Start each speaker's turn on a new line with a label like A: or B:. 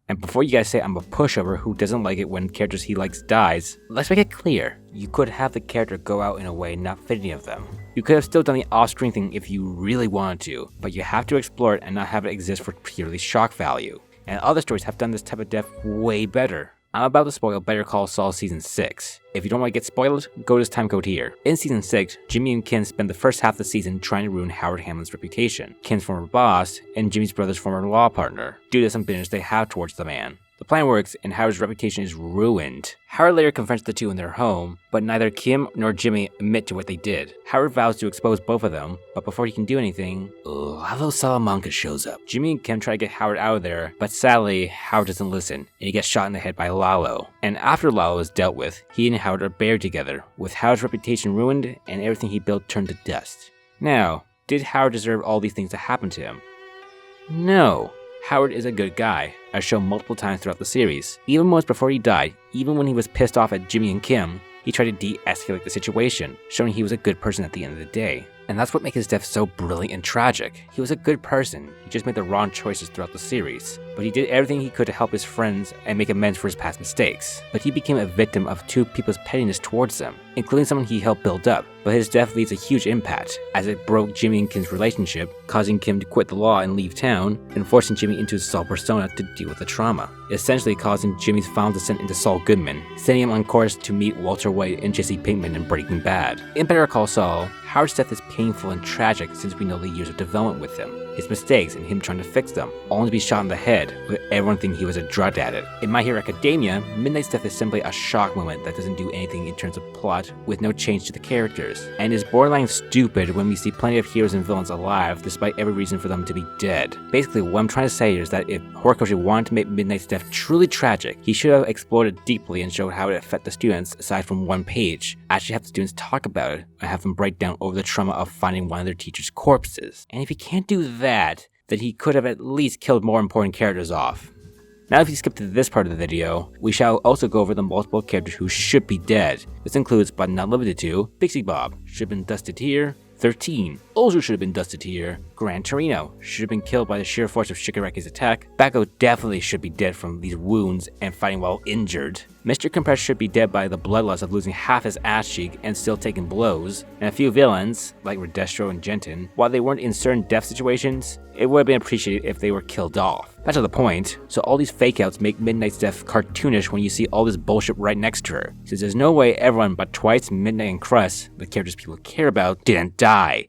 A: And before you guys say I'm a pushover who doesn't like it when characters he likes dies, let's make it clear. You could have the character go out in a way not fitting of them. You could have still done the off-screen thing if you really wanted to, but you have to explore it and not have it exist for purely shock value. And other stories have done this type of death way better. I'm about to spoil Better Call Saul Season 6. If you don't want to get spoiled, go to this timecode here. In Season 6, Jimmy and Kim spend the first half of the season trying to ruin Howard Hamlin's reputation, Kim's former boss, and Jimmy's brother's former law partner, due to some bitterness they have towards the man. The plan works, and Howard's reputation is ruined. Howard later confronts the two in their home, but neither Kim nor Jimmy admit to what they did. Howard vows to expose both of them, but before he can do anything, Lalo Salamanca shows up. Jimmy and Kim try to get Howard out of there, but sadly, Howard doesn't listen, and he gets shot in the head by Lalo. And after Lalo is dealt with, he and Howard are buried together, with Howard's reputation ruined and everything he built turned to dust. Now, did Howard deserve all these things to happen to him? No. Howard is a good guy, as shown multiple times throughout the series. Even months before he died, even when he was pissed off at Jimmy and Kim, he tried to de-escalate the situation, showing he was a good person at the end of the day. And that's what makes his death so brilliant and tragic. He was a good person, he just made the wrong choices throughout the series. But he did everything he could to help his friends and make amends for his past mistakes. But he became a victim of two people's pettiness towards him, including someone he helped build up. But his death leaves a huge impact, as it broke Jimmy and Kim's relationship, causing Kim to quit the law and leave town, and forcing Jimmy into his Saul persona to deal with the trauma, essentially causing Jimmy's final descent into Saul Goodman, sending him on course to meet Walter White and Jesse Pinkman in Breaking Bad. In Better Call Saul, Howard's death is painful and tragic since we know the years of development with him, his mistakes and him trying to fix them, only to be shot in the head, with everyone thinking he was a drug addict. In My Hero Academia, Midnight's death is simply a shock moment that doesn't do anything in terms of plot, with no change to the characters, and is borderline stupid when we see plenty of heroes and villains alive despite every reason for them to be dead. Basically, what I'm trying to say is that if Horikoshi wanted to make Midnight's death truly tragic, he should have explored it deeply and showed how it affected the students aside from one page, actually have the students talk about it, and have them break down over the trauma of finding one of their teacher's corpses. And if he can't do that, then he could have at least killed more important characters off. Now if you skip to this part of the video, we shall also go over the multiple characters who should be dead. This includes, but not limited to, Pixie Bob, should have been dusted here, 13, also should have been dusted here, Gran Torino, should have been killed by the sheer force of Shikaraki's attack, Bako definitely should be dead from these wounds and fighting while injured, Mr. Compress should be dead by the blood loss of losing half his ass cheek and still taking blows, and a few villains, like Redestro and Genton, while they weren't in certain death situations, it would have been appreciated if they were killed off. Back to the point, so all these fake outs make Midnight's death cartoonish when you see all this bullshit right next to her, since there's no way everyone but Twice, Midnight, and Crust, the characters people care about, didn't die.